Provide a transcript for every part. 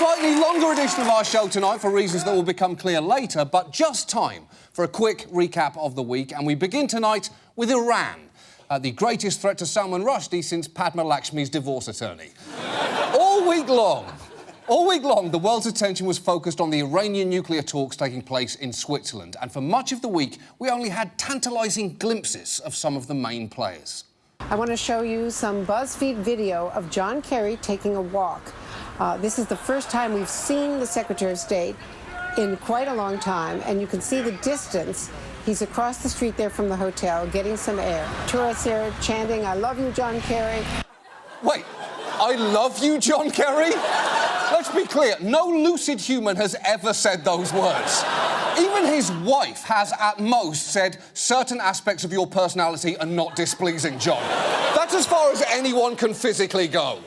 slightly longer edition of our show tonight for reasons that will become clear later, but just time for a quick recap of the week. And we begin tonight with Iran, the greatest threat to Salman Rushdie since Padma Lakshmi's divorce attorney. All week long, the world's attention was focused on the Iranian nuclear talks taking place in Switzerland. And for much of the week, we only had tantalising glimpses of some of the main players. I want to show you some BuzzFeed video of John Kerry taking a walk. This is the first time we've seen the Secretary of State in quite a long time, and you can see the distance. He's across the street there from the hotel, getting some air. Tourists here chanting, "I love you, John Kerry." Wait, I love you, John Kerry? Let's be clear, no lucid human has ever said those words. Even his wife has at most said certain aspects of your personality are not displeasing, John. That's as far as anyone can physically go.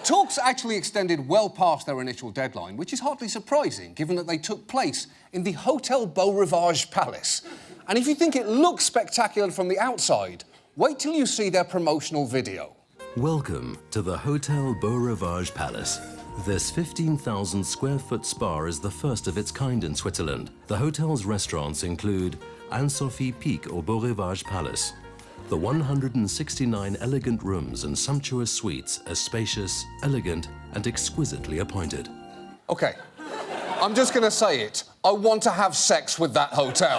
Talks actually extended well past their initial deadline, which is hardly surprising, given that they took place in the Hotel Beau Rivage Palace. And if you think it looks spectacular from the outside, wait till you see their promotional video. Welcome to the Hotel Beau Rivage Palace. This 15,000 square foot spa is the first of its kind in Switzerland. The hotel's restaurants include Anne-Sophie Pic au Beau Rivage Palace. The 169 elegant rooms and sumptuous suites are spacious, elegant, and exquisitely appointed. OK, I'm just going to say it. I want to have sex with that hotel.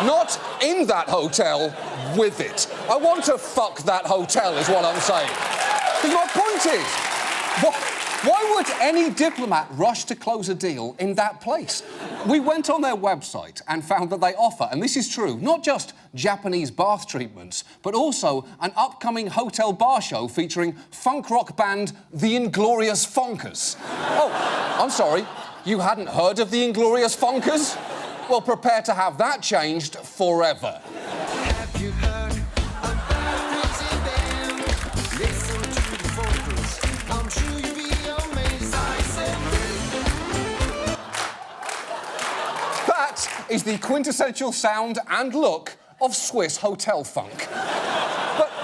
Not in that hotel, with it. I want to fuck that hotel, is what I'm saying. Because my point is, why would any diplomat rush to close a deal in that place? We went on their website and found that they offer, and this is true, not just Japanese bath treatments, but also an upcoming hotel bar show featuring funk rock band The Inglorious Funkers. Oh, I'm sorry, you hadn't heard of The Inglorious Funkers? Well, prepare to have that changed forever. Have you heard about Crazy Band? Listen to the vocals. I'm sure you'll be amazed. I said That is the quintessential sound and look of Swiss hotel funk.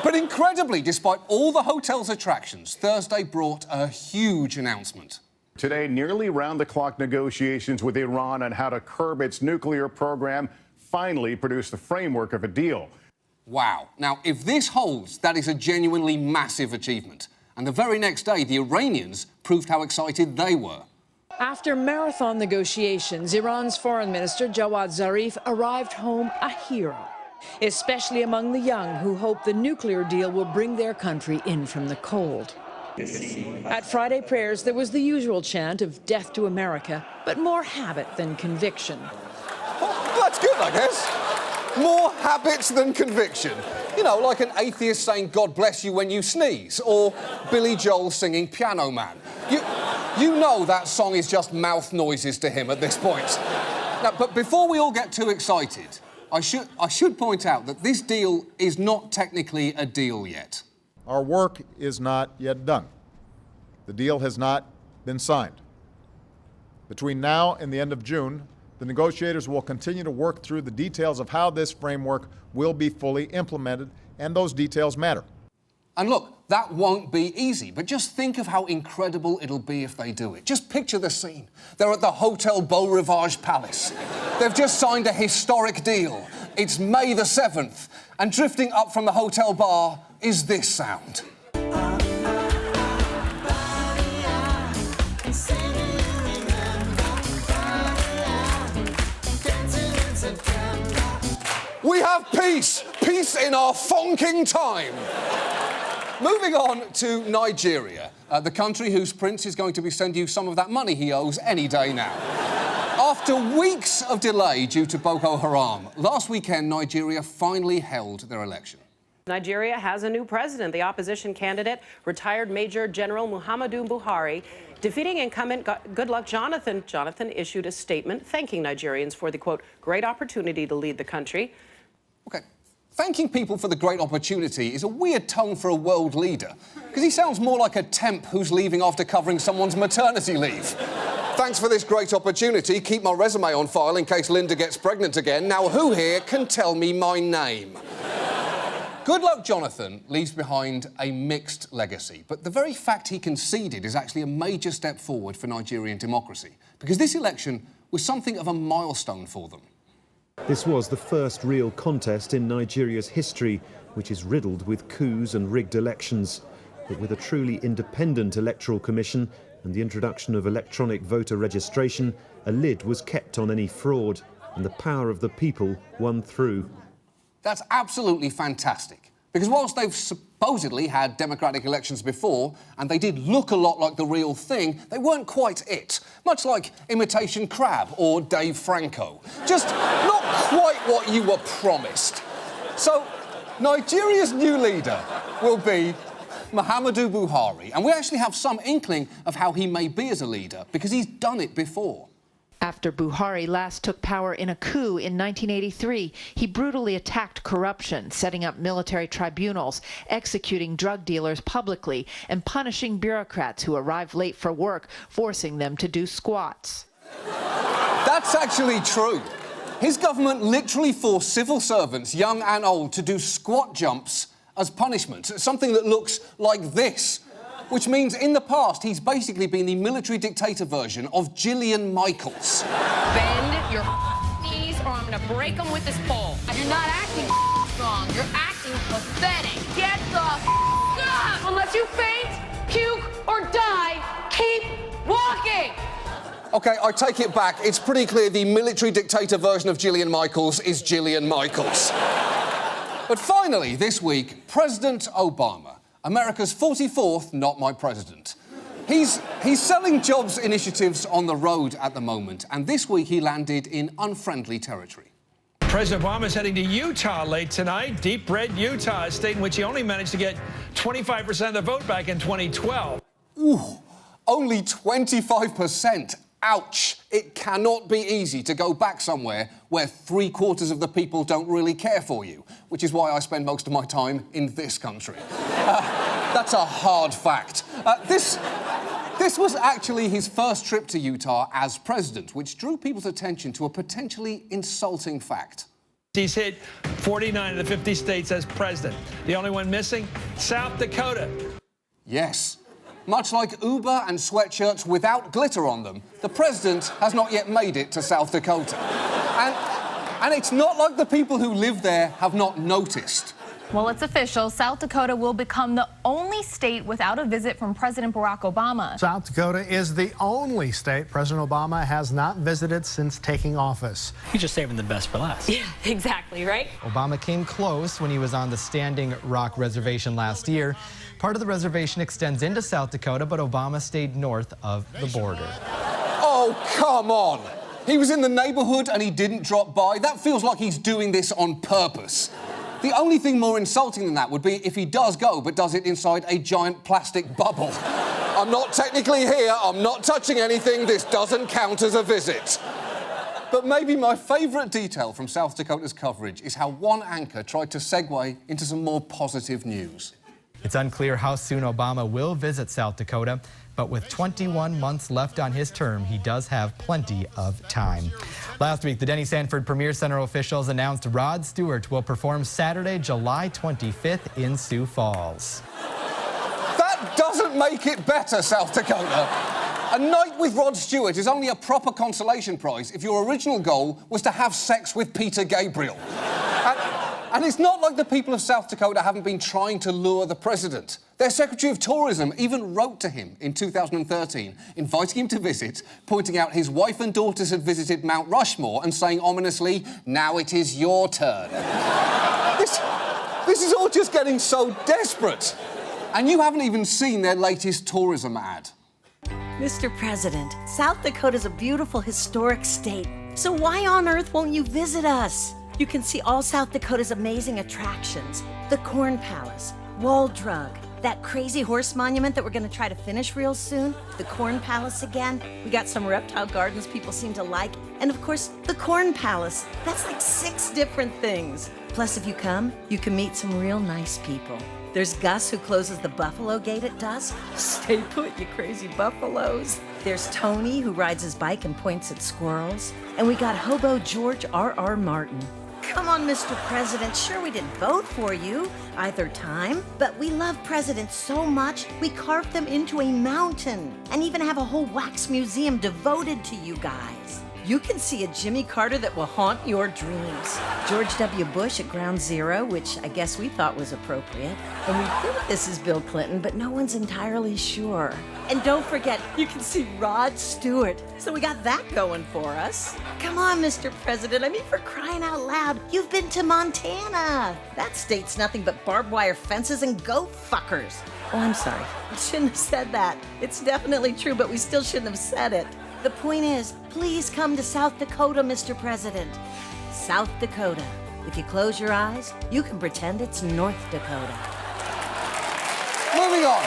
But incredibly, despite all the hotel's attractions, Thursday brought a huge announcement. Today, nearly round-the-clock negotiations with Iran on how to curb its nuclear program finally produced the framework of a deal. Wow. Now, if this holds, that is a genuinely massive achievement. And the very next day, the Iranians proved how excited they were. After marathon negotiations, Iran's foreign minister, Jawad Zarif, arrived home a hero, especially among the young who hope the nuclear deal will bring their country in from the cold. At Friday prayers, there was the usual chant of death to America, but more habit than conviction. Well, that's good, I guess. More habits than conviction. You know, like an atheist saying, "God bless you" when you sneeze, or Billy Joel singing Piano Man. You know that song is just mouth noises to him at this point. Now, but before we all get too excited, I should point out that this deal is not technically a deal yet. Our work is not yet done. The deal has not been signed. Between now and the end of June, the negotiators will continue to work through the details of how this framework will be fully implemented, and those details matter. And look, that won't be easy, but just think of how incredible it'll be if they do it. Just picture the scene. They're at the Hotel Beau Rivage Palace. They've just signed a historic deal. It's May the 7th, and drifting up from the hotel bar is this sound. We have peace! Peace in our fonking time! Moving on to Nigeria, the country whose prince is going to be sending you some of that money he owes any day now. After weeks of delay due to Boko Haram, last weekend Nigeria finally held their election. Nigeria has a new president. The opposition candidate, retired Major General Muhammadu Buhari, defeating incumbent Goodluck Jonathan. Jonathan issued a statement thanking Nigerians for the, quote, great opportunity to lead the country. OK, thanking people for the great opportunity is a weird tone for a world leader, because he sounds more like a temp who's leaving after covering someone's maternity leave. Thanks for this great opportunity. Keep my resume on file in case Linda gets pregnant again. Now, who here can tell me my name? Good Luck Jonathan leaves behind a mixed legacy, but the very fact he conceded is actually a major step forward for Nigerian democracy, because this election was something of a milestone for them. This was the first real contest in Nigeria's history, which is riddled with coups and rigged elections. But with a truly independent electoral commission and the introduction of electronic voter registration, a lid was kept on any fraud, and the power of the people won through. That's absolutely fantastic, because whilst they've supposedly had democratic elections before, and they did look a lot like the real thing, they weren't quite it. Much like Imitation Crab or Dave Franco. Just not quite what you were promised. So, Nigeria's new leader will be Muhammadu Buhari, and we actually have some inkling of how he may be as a leader, because he's done it before. After Buhari last took power in a coup in 1983, he brutally attacked corruption, setting up military tribunals, executing drug dealers publicly, and punishing bureaucrats who arrived late for work, forcing them to do squats. That's actually true. His government literally forced civil servants, young and old, to do squat jumps as punishment, something that looks like this. Which means in the past, he's basically been the military dictator version of Jillian Michaels. Bend your knees or I'm gonna break them with this pole. You're not acting strong, you're acting pathetic. Get the up! Unless you faint, puke, or die, keep walking! OK, I take it back. It's pretty clear the military dictator version of Jillian Michaels is Jillian Michaels. But finally, this week, President Obama, America's 44th not my president. He's selling jobs initiatives on the road at the moment, and this week he landed in unfriendly territory. President Obama is heading to Utah late tonight. Deep red Utah, a state in which he only managed to get 25% of the vote back in 2012. Ooh, only 25%. Ouch. It cannot be easy to go back somewhere where 3/4 of the people don't really care for you, which is why I spend most of my time in this country. That's a hard fact. This was actually his first trip to Utah as president, which drew people's attention to a potentially insulting fact. He's hit 49 of the 50 states as president. The only one missing, South Dakota. Yes. Much like Uber and sweatshirts without glitter on them, the president has not yet made it to South Dakota. And it's not like the people who live there have not noticed. Well, it's official. South Dakota will become the only state without a visit from President Barack Obama. South Dakota is the only state President Obama has not visited since taking office. He's just saving the best for last. Yeah, exactly, right? Obama came close when he was on the Standing Rock Reservation last year. Part of the reservation extends into South Dakota, but Obama stayed north of the border. Oh, come on. He was in the neighborhood and he didn't drop by. That feels like he's doing this on purpose. The only thing more insulting than that would be if he does go, but does it inside a giant plastic bubble. I'm not technically here, I'm not touching anything, this doesn't count as a visit. But maybe my favourite detail from South Dakota's coverage is how one anchor tried to segue into some more positive news. It's unclear how soon Obama will visit South Dakota, but with 21 months left on his term, he does have plenty of time. Last week, the Denny Sanford Premier Center officials announced Rod Stewart will perform Saturday, July 25th in Sioux Falls. That doesn't make it better, South Dakota. A night with Rod Stewart is only a proper consolation prize if your original goal was to have sex with Peter Gabriel. And it's not like the people of South Dakota haven't been trying to lure the president. Their Secretary of Tourism even wrote to him in 2013, inviting him to visit, pointing out his wife and daughters had visited Mount Rushmore and saying ominously, "Now it is your turn." This is all just getting so desperate. And you haven't even seen their latest tourism ad. Mr. President, South Dakota's a beautiful historic state. So why on earth won't you visit us? You can see all South Dakota's amazing attractions. The Corn Palace, Wall Drug, that crazy horse monument that we're gonna try to finish real soon, the Corn Palace again. We got some reptile gardens people seem to like, and of course, the Corn Palace. That's like 6 different things. Plus, if you come, you can meet some real nice people. There's Gus, who closes the Buffalo Gate at dusk. Stay put, you crazy buffaloes. There's Tony, who rides his bike and points at squirrels. And we got hobo George R.R. Martin. come on, Mr. President. Sure, we didn't vote for you either time, but we love presidents so much, we carved them into a mountain and even have a whole wax museum devoted to you guys. You can see a Jimmy Carter that will haunt your dreams. George W. Bush at Ground Zero, which I guess we thought was appropriate. And we think this is Bill Clinton, but no one's entirely sure. And don't forget, you can see Rod Stewart. So we got that going for us. Come on, Mr. President. I mean, for crying out loud, you've been to Montana. That state's nothing but barbed wire fences and goat fuckers. Oh, I'm sorry. I shouldn't have said that. It's definitely true, but we still shouldn't have said it. The point is, please come to South Dakota, Mr. President. South Dakota. If you close your eyes, you can pretend it's North Dakota. Moving on.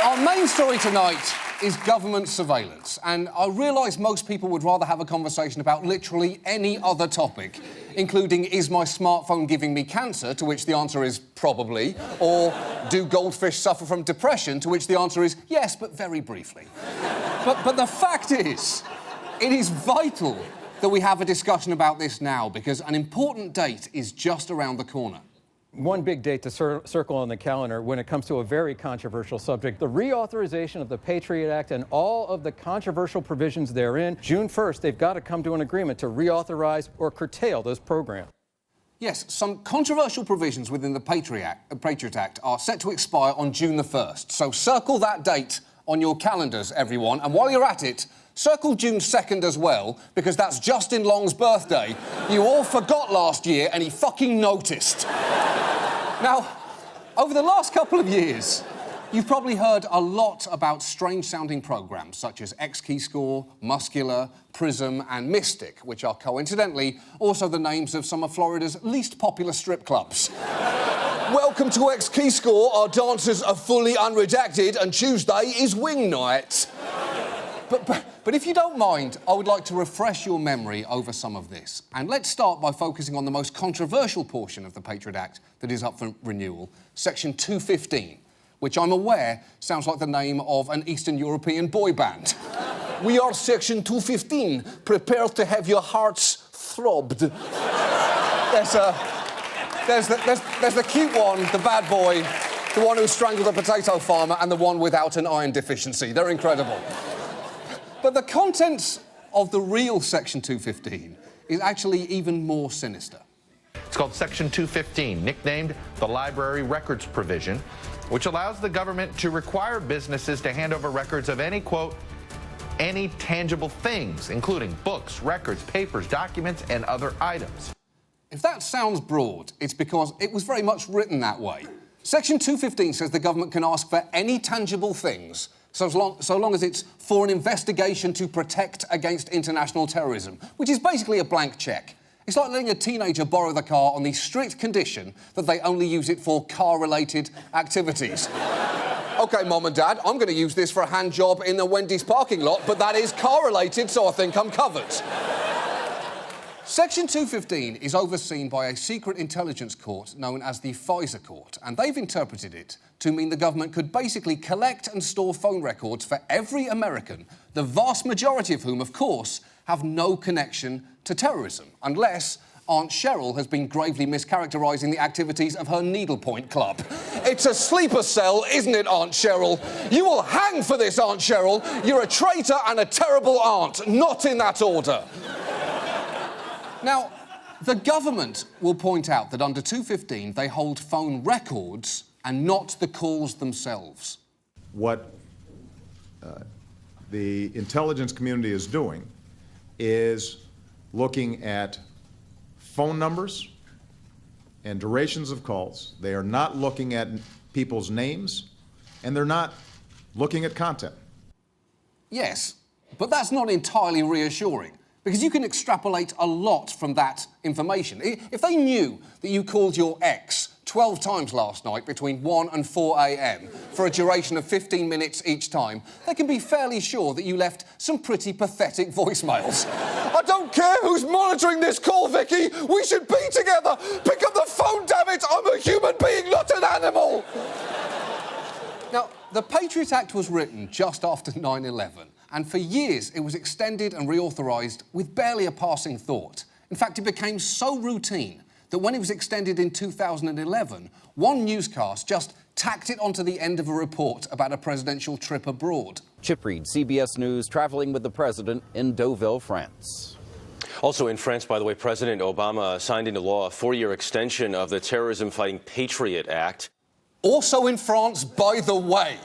Our main story tonight is government surveillance, and I realise most people would rather have a conversation about literally any other topic, including, is my smartphone giving me cancer, to which the answer is probably, or do goldfish suffer from depression, to which the answer is yes, but very briefly. But the fact is, it is vital that we have a discussion about this now, because an important date is just around the corner. One big date to circle on the calendar when it comes to a very controversial subject, the reauthorization of the Patriot Act and all of the controversial provisions therein. June 1st, they've got to come to an agreement to reauthorize or curtail those programs. Yes, some controversial provisions within the Patriot Act are set to expire on June the 1st. So circle that date on your calendars, everyone. And while you're at it, circle June 2nd as well, because that's Justin Long's birthday. You all forgot last year, and he fucking noticed. Now, over the last couple of years, you've probably heard a lot about strange-sounding programmes such as X-Keyscore, Muscular, Prism and Mystic, which are coincidentally also the names of some of Florida's least popular strip clubs. Welcome to X-Keyscore. Our dancers are fully unredacted and Tuesday is wing night. But if you don't mind, I would like to refresh your memory over some of this. And let's start by focusing on the most controversial portion of the Patriot Act that is up for renewal, Section 215, which I'm aware sounds like the name of an Eastern European boy band. We are Section 215, prepared to have your hearts throbbed. There's the cute one, the bad boy, the one who strangled a potato farmer, and the one without an iron deficiency. They're incredible. But the contents of the real Section 215 is actually even more sinister. It's called Section 215, nicknamed the Library Records Provision, which allows the government to require businesses to hand over records of any, quote, any tangible things, including books, records, papers, documents, and other items. If that sounds broad, it's because it was very much written that way. Section 215 says the government can ask for any tangible things so long as it's for an investigation to protect against international terrorism, which is basically a blank cheque. It's like letting a teenager borrow the car on the strict condition that they only use it for car-related activities. OK, Mom and Dad, I'm going to use this for a hand job in the Wendy's parking lot, but that is car-related, so I think I'm covered. Section 215 is overseen by a secret intelligence court known as the FISA Court, and they've interpreted it to mean the government could basically collect and store phone records for every American, the vast majority of whom, of course, have no connection to terrorism, unless Aunt Cheryl has been gravely mischaracterising the activities of her needlepoint club. It's a sleeper cell, isn't it, Aunt Cheryl? You will hang for this, Aunt Cheryl. You're a traitor and a terrible aunt, not in that order. Now, the government will point out that under 215 they hold phone records and not the calls themselves. What the intelligence community is doing is looking at phone numbers and durations of calls. They are not looking at people's names, and they're not looking at content. Yes, but that's not entirely reassuring, because you can extrapolate a lot from that information. If they knew that you called your ex 12 times last night between 1 and 4 a.m. for a duration of 15 minutes each time, they can be fairly sure that you left some pretty pathetic voicemails. I don't care who's monitoring this call, Vicky. We should be together. Pick up the phone, damn it. I'm a human being, not an animal. Now, the Patriot Act was written just after 9/11, and for years it was extended and reauthorised with barely a passing thought. In fact, it became so routine that when it was extended in 2011, one newscast just tacked it onto the end of a report about a presidential trip abroad. Chip Reed, CBS News, traveling with the president in Deauville, France. Also in France, by the way, President Obama signed into law a 4-year extension of the terrorism-fighting Patriot Act. Also in France, by the way.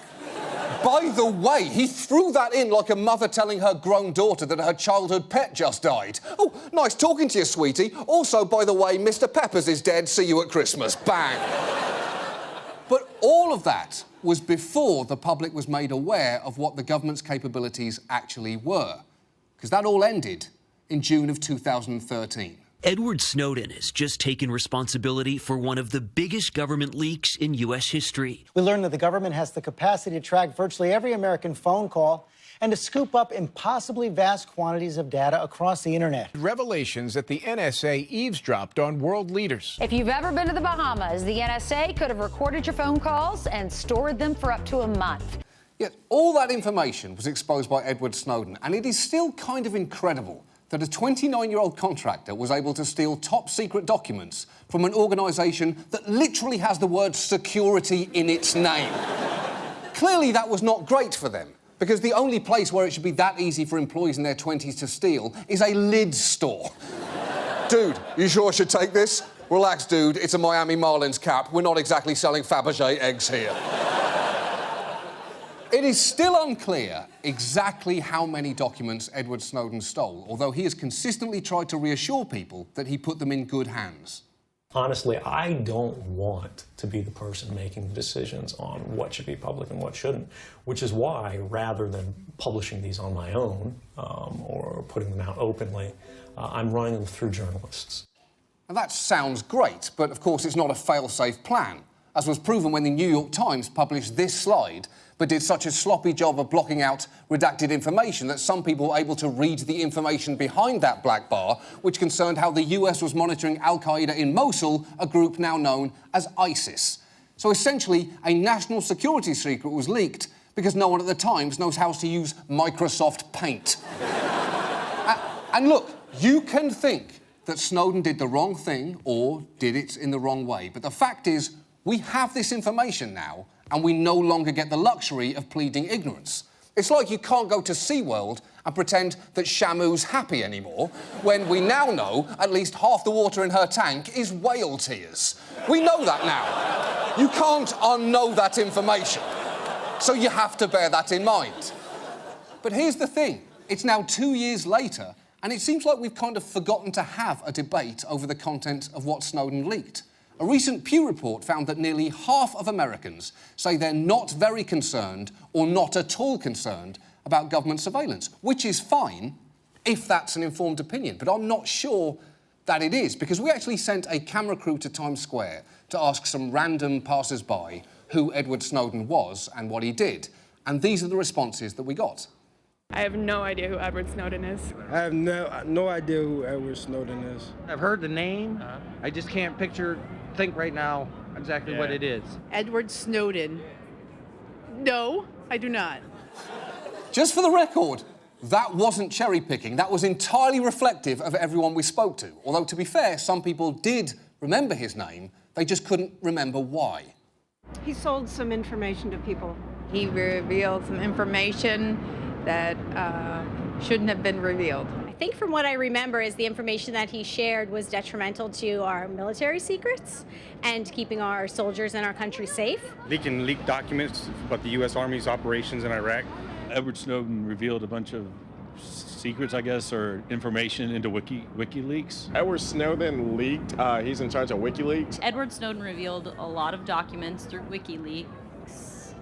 By the way, he threw that in like a mother telling her grown daughter that her childhood pet just died. Oh, nice talking to you, sweetie. Also, by the way, Mr. Peppers is dead. See you at Christmas. Bang. But all of that was before the public was made aware of what the government's capabilities actually were. Because that all ended in June of 2013. Edward Snowden has just taken responsibility for one of the biggest government leaks in U.S. history. We learned that the government has the capacity to track virtually every American phone call and to scoop up impossibly vast quantities of data across the internet. Revelations that the NSA eavesdropped on world leaders. If you've ever been to the Bahamas, the NSA could have recorded your phone calls and stored them for up to a month. Yet all that information was exposed by Edward Snowden, and it is still kind of incredible that a 29-year-old contractor was able to steal top-secret documents from an organisation that literally has the word security in its name. Clearly, that was not great for them, because the only place where it should be that easy for employees in their 20s to steal is a lids store. Dude, you sure I should take this? Relax, dude, it's a Miami Marlins cap. We're not exactly selling Fabergé eggs here. It is still unclear exactly how many documents Edward Snowden stole, although he has consistently tried to reassure people that he put them in good hands. Honestly, I don't want to be the person making the decisions on what should be public and what shouldn't, which is why, rather than publishing these on my own or putting them out openly, I'm running them through journalists. Now, that sounds great, but of course it's not a fail-safe plan, as was proven when the New York Times published this slide, but did such a sloppy job of blocking out redacted information that some people were able to read the information behind that black bar, which concerned how the US was monitoring Al-Qaeda in Mosul, a group now known as ISIS. So essentially, a national security secret was leaked because no one at the Times knows how to use Microsoft Paint. And look, you can think that Snowden did the wrong thing or did it in the wrong way, but the fact is, we have this information now, and we no longer get the luxury of pleading ignorance. It's like you can't go to SeaWorld and pretend that Shamu's happy anymore, when we now know at least half the water in her tank is whale tears. We know that now. You can't unknow that information. So you have to bear that in mind. But here's the thing. It's now 2 years later, and it seems like we've kind of forgotten to have a debate over the content of what Snowden leaked. A recent Pew report found that nearly half of Americans say they're not very concerned or not at all concerned about government surveillance, which is fine if that's an informed opinion. But I'm not sure that it is, because we actually sent a camera crew to Times Square to ask some random passers-by who Edward Snowden was and what he did. And these are the responses that we got. I have no idea who Edward Snowden is. I have no idea who Edward Snowden is. I've heard the name. I just can't think right now exactly what it is. Edward Snowden. No, I do not. Just for the record, that wasn't cherry-picking. That was entirely reflective of everyone we spoke to. Although, to be fair, some people did remember his name. They just couldn't remember why. He sold some information to people. He revealed some information that shouldn't have been revealed. I think from what I remember is the information that he shared was detrimental to our military secrets and keeping our soldiers and our country safe. Leaked documents about the U.S. Army's operations in Iraq. Edward Snowden revealed a bunch of secrets, I guess, or information into WikiLeaks. Edward Snowden leaked. He's in charge of WikiLeaks. Edward Snowden revealed a lot of documents through WikiLeaks.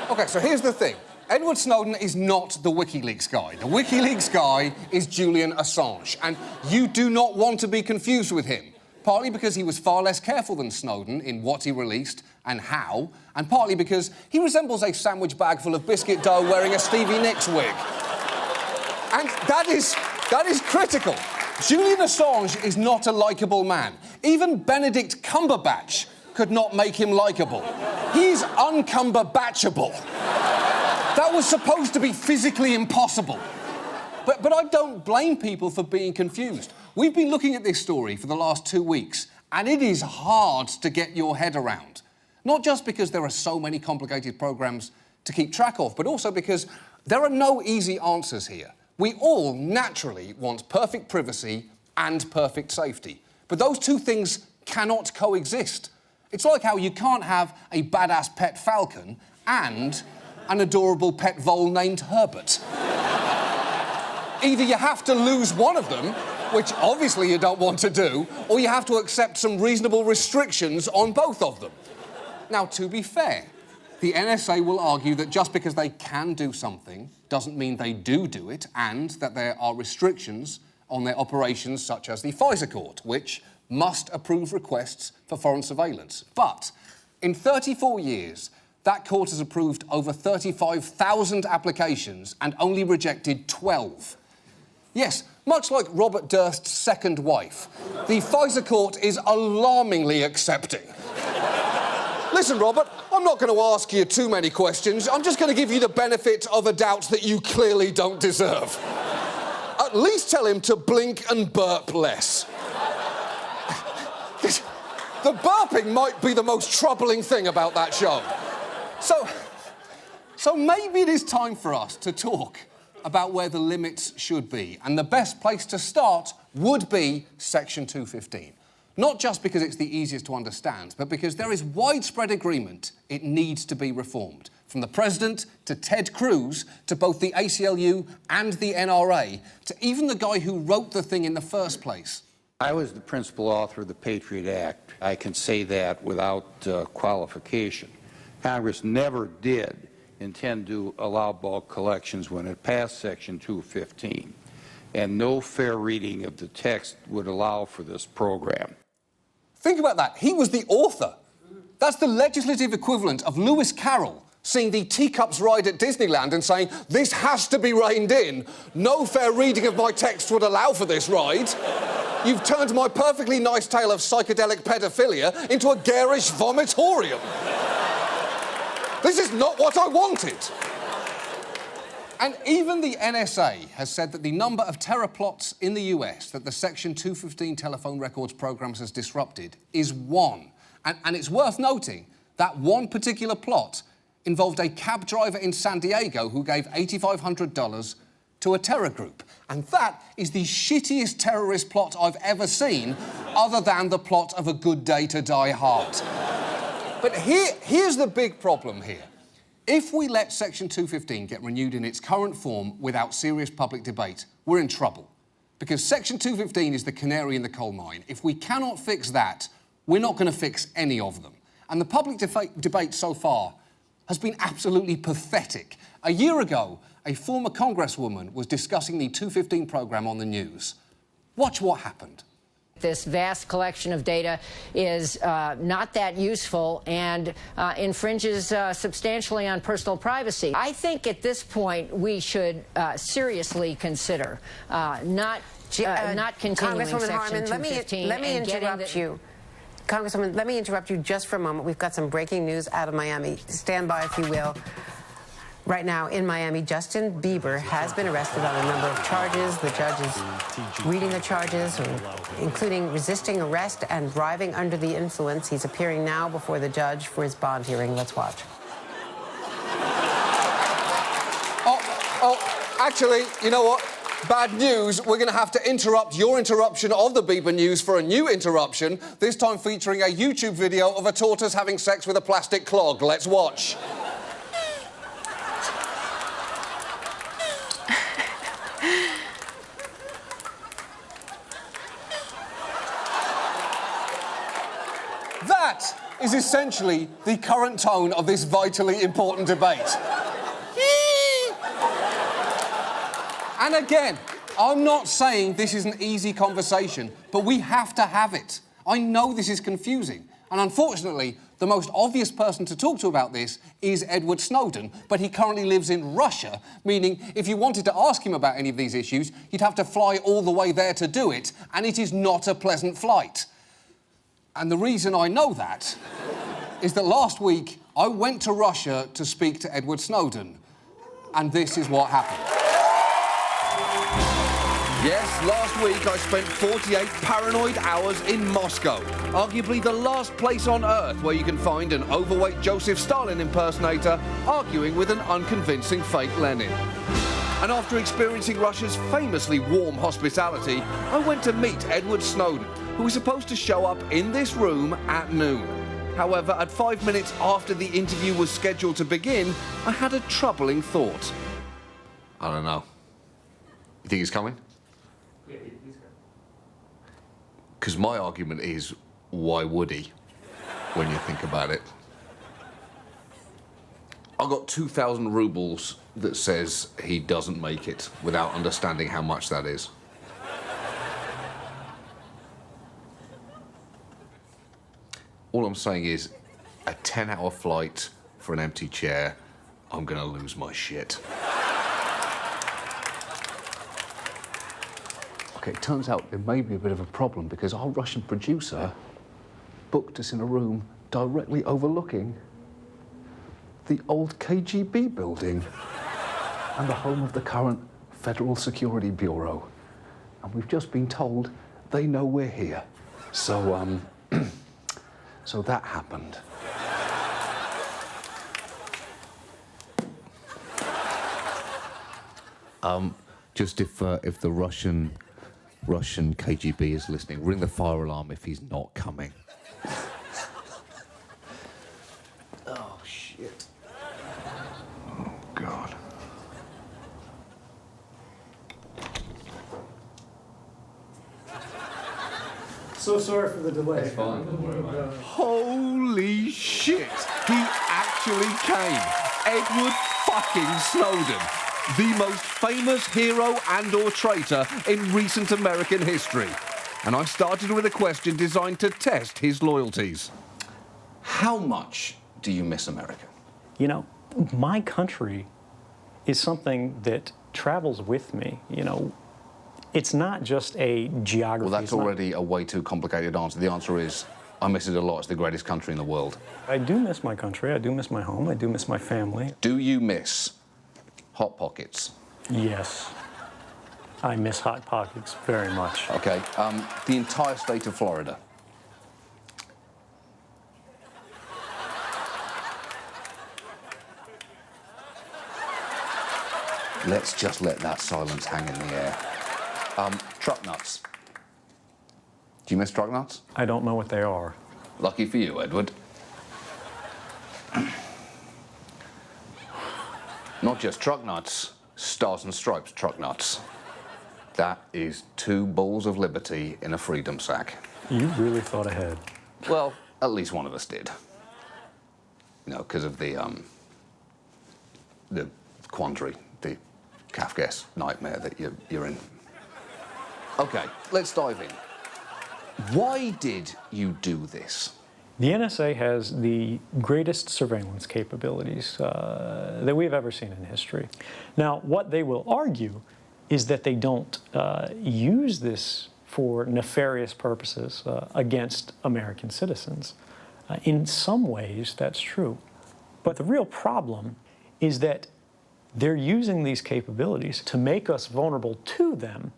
OK, so here's the thing. Edward Snowden is not the WikiLeaks guy. The WikiLeaks guy is Julian Assange, and you do not want to be confused with him. Partly because he was far less careful than Snowden in what he released and how, and partly because he resembles a sandwich bag full of biscuit dough wearing a Stevie Nicks wig. And that is critical. Julian Assange is not a likeable man. Even Benedict Cumberbatch could not make him likeable. He's uncumberbatchable. That was supposed to be physically impossible. But I don't blame people for being confused. We've been looking at this story for the last 2 weeks, and it is hard to get your head around. Not just because there are so many complicated programs to keep track of, but also because there are no easy answers here. We all naturally want perfect privacy and perfect safety. But those two things cannot coexist. It's like how you can't have a badass pet falcon and an adorable pet vole named Herbert. Either you have to lose one of them, which obviously you don't want to do, or you have to accept some reasonable restrictions on both of them. Now, to be fair, the NSA will argue that just because they can do something doesn't mean they do it, and that there are restrictions on their operations, such as the FISA court, which must approve requests for foreign surveillance. But in 34 years, that court has approved over 35,000 applications and only rejected 12. Yes, much like Robert Durst's second wife, the FISA court is alarmingly accepting. Listen, Robert, I'm not going to ask you too many questions. I'm just going to give you the benefit of a doubt that you clearly don't deserve. At least tell him to blink and burp less. The burping might be the most troubling thing about that show. So maybe it is time for us to talk about where the limits should be. And the best place to start would be Section 215. Not just because it's the easiest to understand, but because there is widespread agreement it needs to be reformed. From the President to Ted Cruz to both the ACLU and the NRA to even the guy who wrote the thing in the first place. I was the principal author of the Patriot Act. I can say that without qualification. Congress never did intend to allow bulk collections when it passed Section 215, and no fair reading of the text would allow for this program. Think about that. He was the author. That's the legislative equivalent of Lewis Carroll seeing the teacups ride at Disneyland and saying, "This has to be reined in. No fair reading of my text would allow for this ride. You've turned my perfectly nice tale of psychedelic pedophilia into a garish vomitorium. This is not what I wanted." And even the NSA has said that the number of terror plots in the US that the Section 215 telephone records programs has disrupted is 1. And it's worth noting that one particular plot involved a cab driver in San Diego who gave $8,500 to a terror group. And that is the shittiest terrorist plot I've ever seen, other than the plot of A Good Day to Die Hard. But here's the big problem here. If we let Section 215 get renewed in its current form without serious public debate, we're in trouble. Because Section 215 is the canary in the coal mine. If we cannot fix that, we're not going to fix any of them. And the public debate so far has been absolutely pathetic. A year ago, a former congresswoman was discussing the 215 program on the news. Watch what happened. This vast collection of data is not that useful and infringes substantially on personal privacy. I think at this point we should seriously consider not continuing Congresswoman Section Harman, 215. let me interrupt you. Congresswoman, let me interrupt you just for a moment. We've got some breaking news out of Miami. Stand by, if you will. Right now in Miami, Justin Bieber has been arrested on a number of charges. The judge is reading the charges, including resisting arrest and driving under the influence. He's appearing now before the judge for his bond hearing. Let's watch. Actually, you know what? Bad news. We're going to have to interrupt your interruption of the Bieber news for a new interruption, this time featuring a YouTube video of a tortoise having sex with a plastic clog. Let's watch. That is essentially the current tone of this vitally important debate. And again, I'm not saying this is an easy conversation, but we have to have it. I know this is confusing. And unfortunately, the most obvious person to talk to about this is Edward Snowden, but he currently lives in Russia, meaning if you wanted to ask him about any of these issues, you'd have to fly all the way there to do it, and it is not a pleasant flight. And the reason I know that is that last week I went to Russia to speak to Edward Snowden. and this is what happened. Yes, last week I spent 48 paranoid hours in Moscow, arguably the last place on Earth where you can find an overweight Joseph Stalin impersonator arguing with an unconvincing fake Lenin. And after experiencing Russia's famously warm hospitality, I went to meet Edward Snowden, who was supposed to show up in this room at noon. However, at 5 minutes after the interview was scheduled to begin, I had a troubling thought. I don't know. You think he's coming? Yeah, he's coming. Because my argument is, why would he, when you think about it? I got 2,000 rubles that says he doesn't make it, without understanding how much that is. All I'm saying is, a 10-hour flight for an empty chair, I'm gonna lose my shit. Okay, it turns out there may be a bit of a problem because our Russian producer booked us in a room directly overlooking the old KGB building and the home of the current Federal Security Bureau. And we've just been told they know we're here. So, so that happened. Just if the Russian KGB is listening, ring the fire alarm if he's not coming. Oh, shit. Oh, God. So sorry for the delay. It's fine. Holy shit! He actually came. Edward fucking Snowden. The most famous hero and/or traitor in recent American history. And I started with a question designed to test his loyalties. How much do you miss America? You know, my country is something that travels with me. You know, it's not just a geography. Well, that's already a way too complicated answer. The answer is, I miss it a lot. It's the greatest country in the world. I do miss my country. I do miss my home. I do miss my family. Do you miss Hot Pockets? Yes. I miss Hot Pockets very much. Okay, the entire state of Florida. Let's just let that silence hang in the air. Truck nuts. Do you miss truck nuts? I don't know what they are. Lucky for you, Edward. Not just truck nuts, Stars and Stripes truck nuts. That is 2 balls of liberty in a freedom sack. You really thought ahead. Well, at least one of us did. You know, because of the quandary, the Kafkaesque nightmare that you're in. Okay, let's dive in. Why did you do this? The NSA has the greatest surveillance capabilities that we've ever seen in history. Now, what they will argue is that they don't use this for nefarious purposes against American citizens. In some ways, that's true. But the real problem is that they're using these capabilities to make us vulnerable to them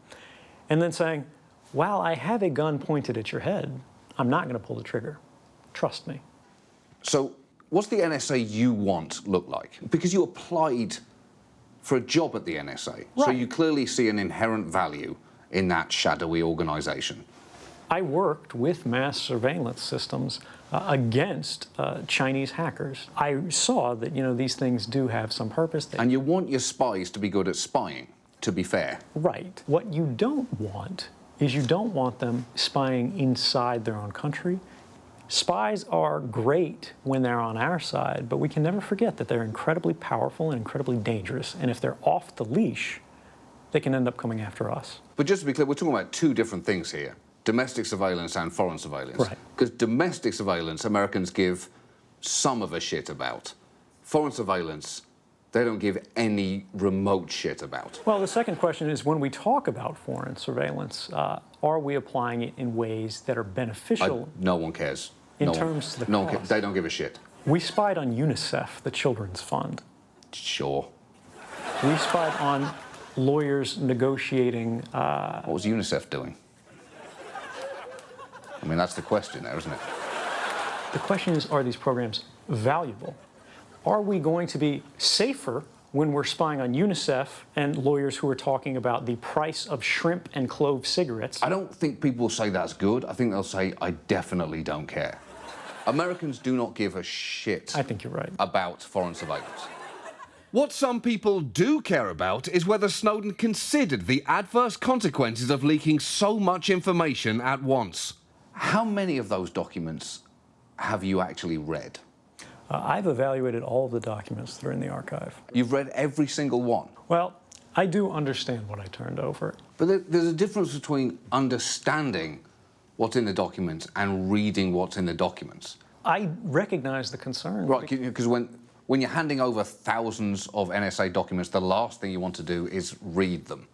and then saying, while I have a gun pointed at your head, I'm not going to pull the trigger. Trust me. So, what's the NSA you want look like? Because you applied for a job at the NSA, right. So you clearly see an inherent value in that shadowy organization. I worked with mass surveillance systems against Chinese hackers. I saw that, you know, these things do have some purpose. And you want your spies to be good at spying, to be fair. Right. What you don't want is you don't want them spying inside their own country. Spies are great when they're on our side, but we can never forget that they're incredibly powerful and incredibly dangerous. And if they're off the leash, they can end up coming after us. But just to be clear, we're talking about 2 different things here. Domestic surveillance and foreign surveillance. Right. Because domestic surveillance, Americans give some of a shit about. Foreign surveillance, they don't give any remote shit about. Well, the second question is, when we talk about foreign surveillance, are we applying it in ways that are beneficial? No one cares. In terms of the cost. They don't give a shit. We spied on UNICEF, the children's fund. Sure. We spied on lawyers negotiating. What was UNICEF doing? I mean, that's the question there, isn't it? The question is, are these programs valuable? Are we going to be safer when we're spying on UNICEF and lawyers who are talking about the price of shrimp and clove cigarettes? I don't think people will say that's good. I think they'll say, I definitely don't care. Americans do not give a shit. I think you're right. About foreign surveillance. What some people do care about is whether Snowden considered the adverse consequences of leaking so much information at once. How many of those documents have you actually read? I've evaluated all of the documents that are in the archive. You've read every single one? Well, I do understand what I turned over. But there's a difference between understanding what's in the documents and reading what's in the documents. I recognize the concern. Right, because when you're handing over thousands of NSA documents, the last thing you want to do is read them.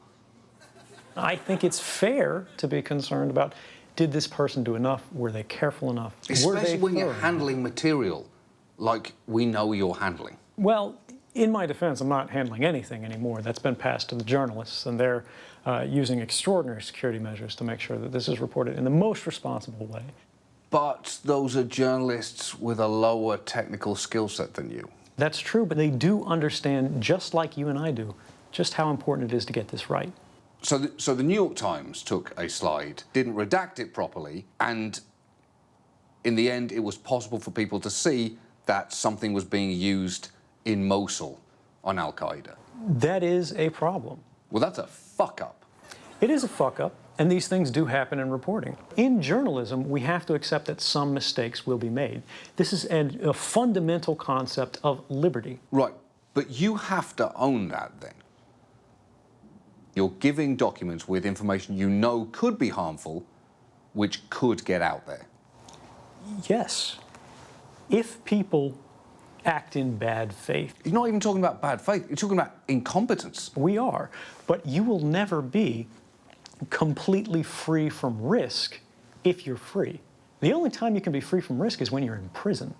I think it's fair to be concerned about, did this person do enough? Were they careful enough? Especially when you're handling material like we know you're handling. Well, in my defense, I'm not handling anything anymore. That's been passed to the journalists, and they're using extraordinary security measures to make sure that this is reported in the most responsible way. But those are journalists with a lower technical skill set than you. That's true, but they do understand, just like you and I do, just how important it is to get this right. So the New York Times took a slide, didn't redact it properly, and in the end, it was possible for people to see that something was being used in Mosul on Al-Qaeda. That is a problem. Well, that's a fuck-up. It is a fuck-up, and these things do happen in reporting. In journalism, we have to accept that some mistakes will be made. This is a fundamental concept of liberty. Right, but you have to own that then. You're giving documents with information you know could be harmful, which could get out there. Yes. If people act in bad faith. You're not even talking about bad faith, you're talking about incompetence. We are, but you will never be completely free from risk if you're free. The only time you can be free from risk is when you're in prison.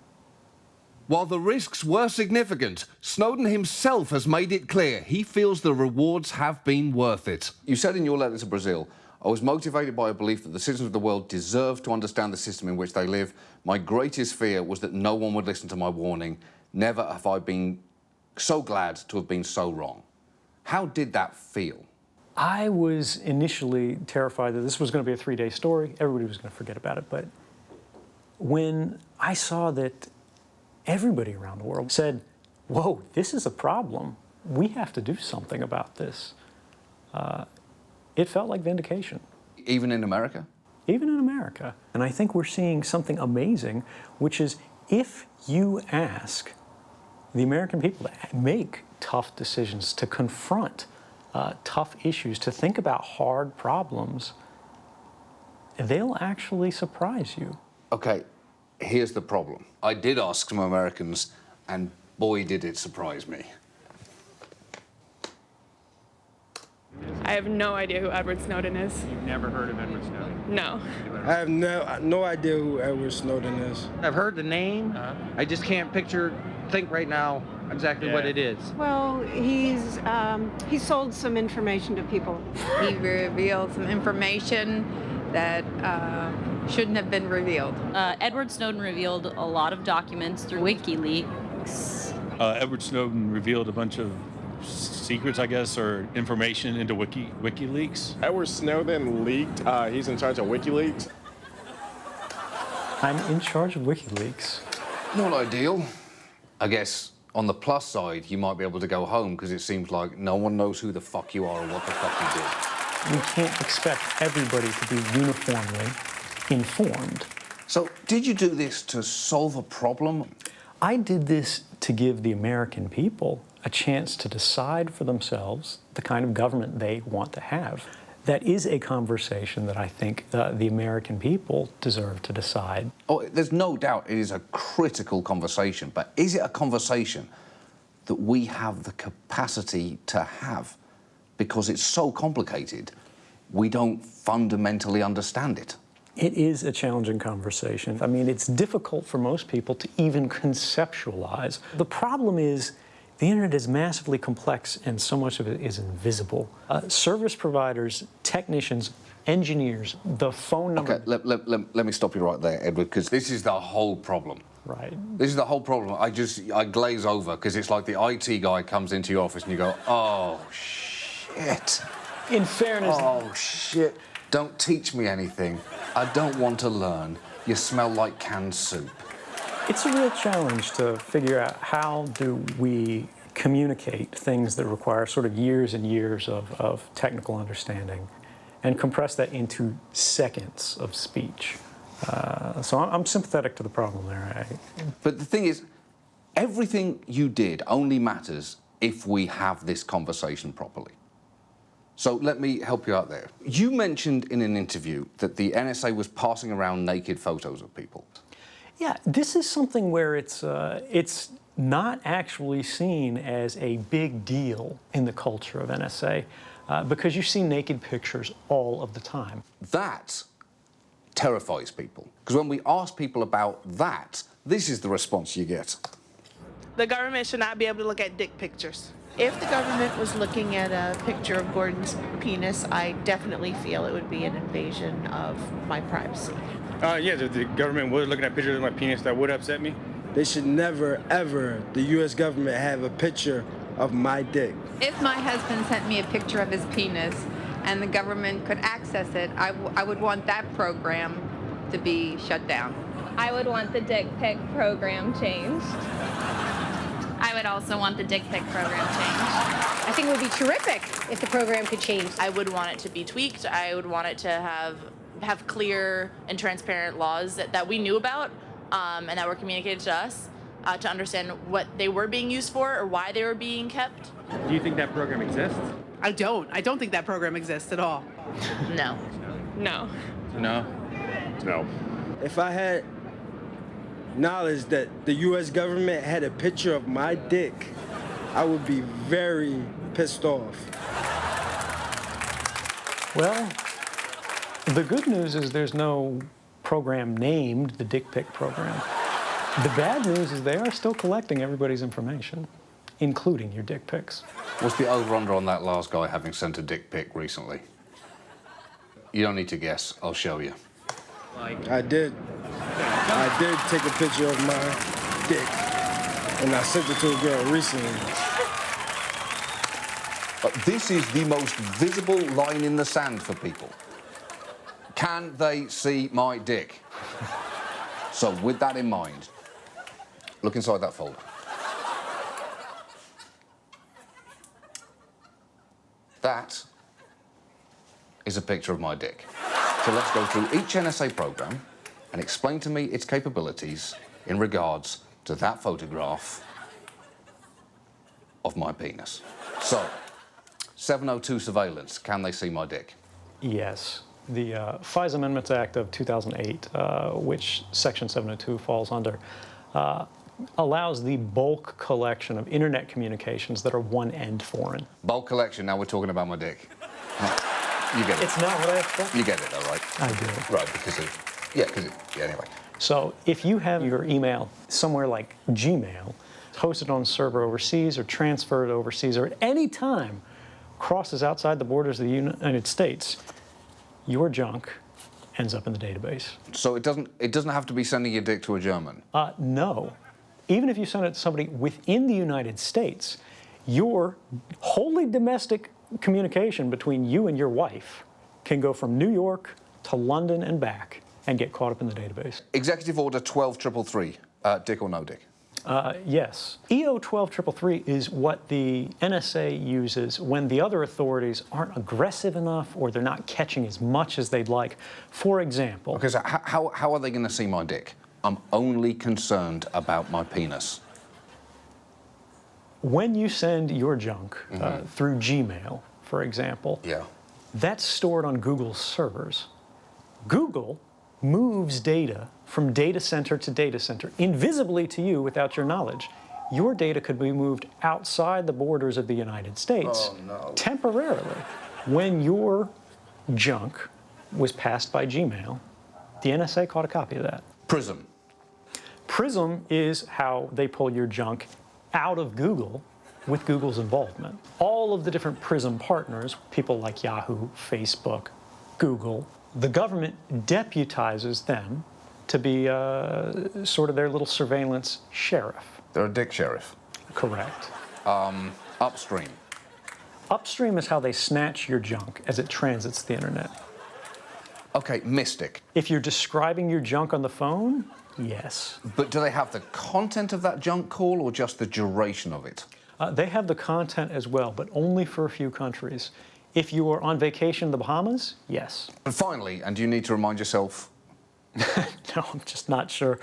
While the risks were significant, Snowden himself has made it clear he feels the rewards have been worth it. You said in your letter to Brazil, I was motivated by a belief that the citizens of the world deserve to understand the system in which they live. My greatest fear was that no one would listen to my warning. Never have I been so glad to have been so wrong. How did that feel? I was initially terrified that this was going to be a 3-day story. Everybody was going to forget about it. But when I saw that everybody around the world said, whoa, this is a problem. We have to do something about this. It felt like vindication. Even in America? Even in America. And I think we're seeing something amazing, which is if you ask the American people to make tough decisions, to confront tough issues, to think about hard problems, they'll actually surprise you. Okay, here's the problem. I did ask some Americans, and boy, did it surprise me. I have no idea who Edward Snowden is. You've never heard of Edward Snowden? No. I have no idea who Edward Snowden is. I've heard the name. I just can't think right now exactly what it is. Well, he sold some information to people. He revealed some information that shouldn't have been revealed. Edward Snowden revealed a lot of documents through WikiLeaks. Edward Snowden revealed a bunch of secrets, I guess, or information into WikiLeaks. Edward Snowden leaked. He's in charge of WikiLeaks. I'm in charge of WikiLeaks. Not ideal. I guess on the plus side, you might be able to go home because it seems like no one knows who the fuck you are or what the fuck you did. We can't expect everybody to be uniformly informed. So, did you do this to solve a problem? I did this to give the American people a chance to decide for themselves the kind of government they want to have. That is a conversation that I think the American people deserve to decide. Oh, there's no doubt it is a critical conversation, but is it a conversation that we have the capacity to have? Because it's so complicated, we don't fundamentally understand it. It is a challenging conversation. I mean, it's difficult for most people to even conceptualize. The problem is The internet is massively complex, and so much of it is invisible. Service providers, technicians, engineers, the phone number... Okay, let me stop you right there, Edward, because this is the whole problem. Right. This is the whole problem. I glaze over, because it's like the IT guy comes into your office and you go, oh, shit. In fairness... Oh, shit. Don't teach me anything. I don't want to learn. You smell like canned soup. It's a real challenge to figure out how do we communicate things that require sort of years and years of technical understanding and compress that into seconds of speech. So I'm sympathetic to the problem there. But the thing is, everything you did only matters if we have this conversation properly. So let me help you out there. You mentioned in an interview that the NSA was passing around naked photos of people. Yeah, this is something where it's not actually seen as a big deal in the culture of NSA because you see naked pictures all of the time. That terrifies people, because when we ask people about that, this is the response you get. The government should not be able to look at dick pictures. If the government was looking at a picture of Gordon's penis, I definitely feel it would be an invasion of my privacy. Yeah, if the government was looking at pictures of my penis, that would upset me. They should never, ever, the U.S. government, have a picture of my dick. If my husband sent me a picture of his penis and the government could access it, I would want that program to be shut down. I would want the dick pic program changed. I would also want the dick pic program changed. I think it would be terrific if the program could change. I would want it to be tweaked. I would want it to have clear and transparent laws that we knew about and that were communicated to us to understand what they were being used for or why they were being kept. Do you think that program exists? I don't think that program exists at all. No. No. No. No. If I had knowledge that the U.S. government had a picture of my dick, I would be very pissed off. Well, the good news is there's no program named the dick pic program. The bad news is they are still collecting everybody's information, including your dick pics. What's the over-under on that last guy having sent a dick pic recently? You don't need to guess. I'll show you. I did take a picture of my dick, and I sent it to a girl recently. This is the most visible line in the sand for people. Can they see my dick? So with that in mind, look inside that folder. That is a picture of my dick. So let's go through each NSA program and explain to me its capabilities in regards to that photograph of my penis. So, 702 surveillance, can they see my dick? Yes. The FISA Amendments Act of 2008, which Section 702 falls under, allows the bulk collection of internet communications that are one-end foreign. Bulk collection, now we're talking about my dick. You get it. It's not what I expect. You get it, though, right? I do. Right, because of... Yeah, anyway. So if you have your email somewhere like Gmail, hosted on a server overseas or transferred overseas or at any time crosses outside the borders of the United States, your junk ends up in the database. So it doesn't have to be sending your dick to a German? No. Even if you send it to somebody within the United States, your wholly domestic communication between you and your wife can go from New York to London and back and get caught up in the database. Executive Order 12333, dick or no dick? Yes. EO 12333 is what the NSA uses when the other authorities aren't aggressive enough or they're not catching as much as they'd like. For example... Okay, so how are they going to see my dick? I'm only concerned about my penis. When you send your junk through Gmail, for example, that's stored on Google's servers. Google moves data from data center to data center, invisibly to you without your knowledge. Your data could be moved outside the borders of the United States temporarily. When your junk was passed by Gmail, the NSA caught a copy of that. Prism. Prism is how they pull your junk out of Google with Google's involvement. All of the different PRISM partners, people like Yahoo, Facebook, Google, the government deputizes them to be sort of their little surveillance sheriff. They're a dick sheriff. Correct. Upstream. Upstream is how they snatch your junk as it transits the internet. Okay, Mystic. If you're describing your junk on the phone, yes. But do they have the content of that junk call or just the duration of it? They have the content as well, but only for a few countries. If you are on vacation in the Bahamas, yes. And finally, and you need to remind yourself... No, I'm just not sure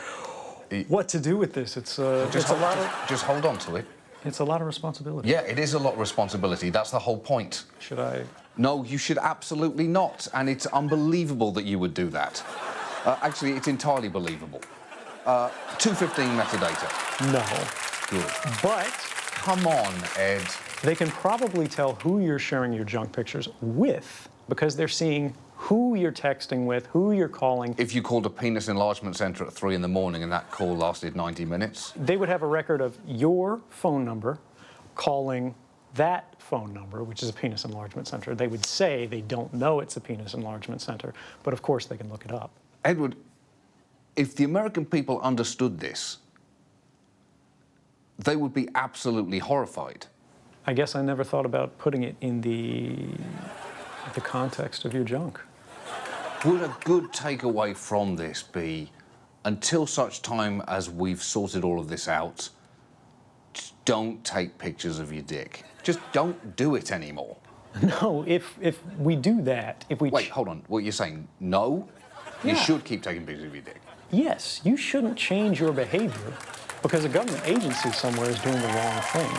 what to do with this. It's a lot of... Just hold on to it. It's a lot of responsibility. Yeah, it is a lot of responsibility. That's the whole point. Should I? No, you should absolutely not. And it's unbelievable that you would do that. Actually, it's entirely believable. 215 metadata. No. Good. But... Come on, Ed. They can probably tell who you're sharing your junk pictures with because they're seeing who you're texting with, who you're calling. If you called a penis enlargement centre at 3 in the morning and that call lasted 90 minutes? They would have a record of your phone number calling that phone number, which is a penis enlargement center. They would say they don't know it's a penis enlargement center, but of course they can look it up. Edward, if the American people understood this, they would be absolutely horrified. I guess I never thought about putting it in the context of your junk. Would a good takeaway from this be, until such time as we've sorted all of this out, just don't take pictures of your dick. Just don't do it anymore. No, if we do that, if we... Wait, hold on. What you're saying, no? Yeah. You should keep taking pictures of your dick. Yes, you shouldn't change your behavior because a government agency somewhere is doing the wrong thing.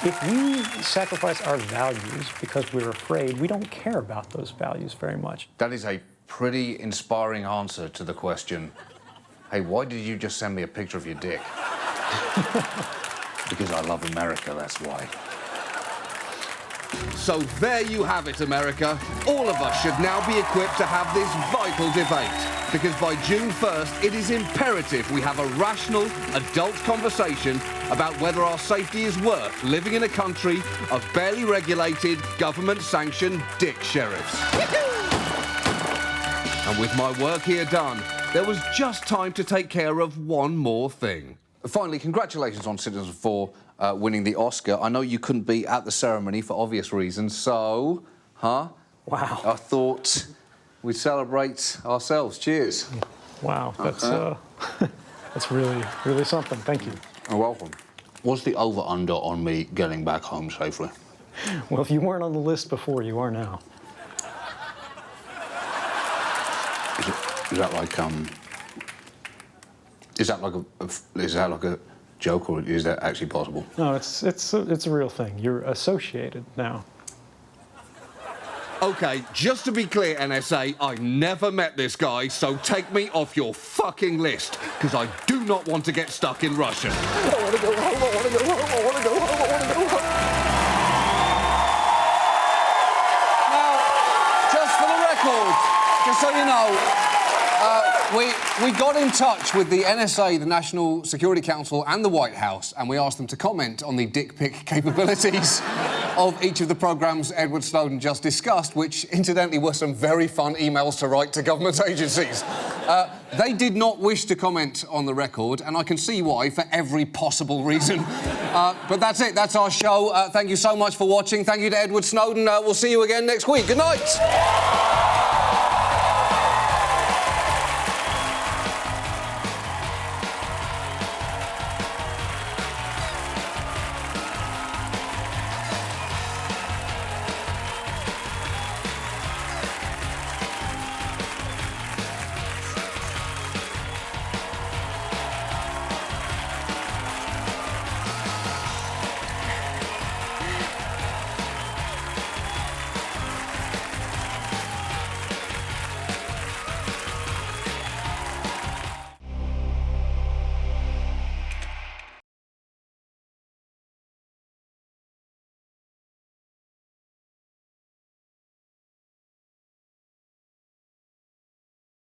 If we sacrifice our values because we're afraid, we don't care about those values very much. That is a pretty inspiring answer to the question, hey, why did you just send me a picture of your dick? Because I love America, that's why. So there you have it, America. All of us should now be equipped to have this vital debate. Because by June 1st, it is imperative we have a rational, adult conversation about whether our safety is worth living in a country of barely regulated, government-sanctioned dick sheriffs. And with my work here done, there was just time to take care of one more thing. Finally, congratulations on Citizen 4 winning the Oscar. I know you couldn't be at the ceremony for obvious reasons, so, Wow. I thought we'd celebrate ourselves. Cheers. Wow, that's that's really, really something. Thank you. You're welcome. What's the over-under on me getting back home safely? Well, if you weren't on the list before, you are now. Is that like is that like a joke, or is that actually possible? No, it's a real thing. You're associated now. OK, just to be clear, NSA, I never met this guy, so take me off your fucking list, because I do not want to get stuck in Russia. I want to go home, I want to go home, I want to go home, I want to go home. Now, just for the record, just so you know, we got in touch with the NSA, the National Security Council, and the White House, and we asked them to comment on the dick pic capabilities of each of the programmes Edward Snowden just discussed, which, incidentally, were some very fun emails to write to government agencies. They did not wish to comment on the record, and I can see why, for every possible reason. But that's it. That's our show. Thank you so much for watching. Thank you to Edward Snowden. We'll see you again next week. Good night.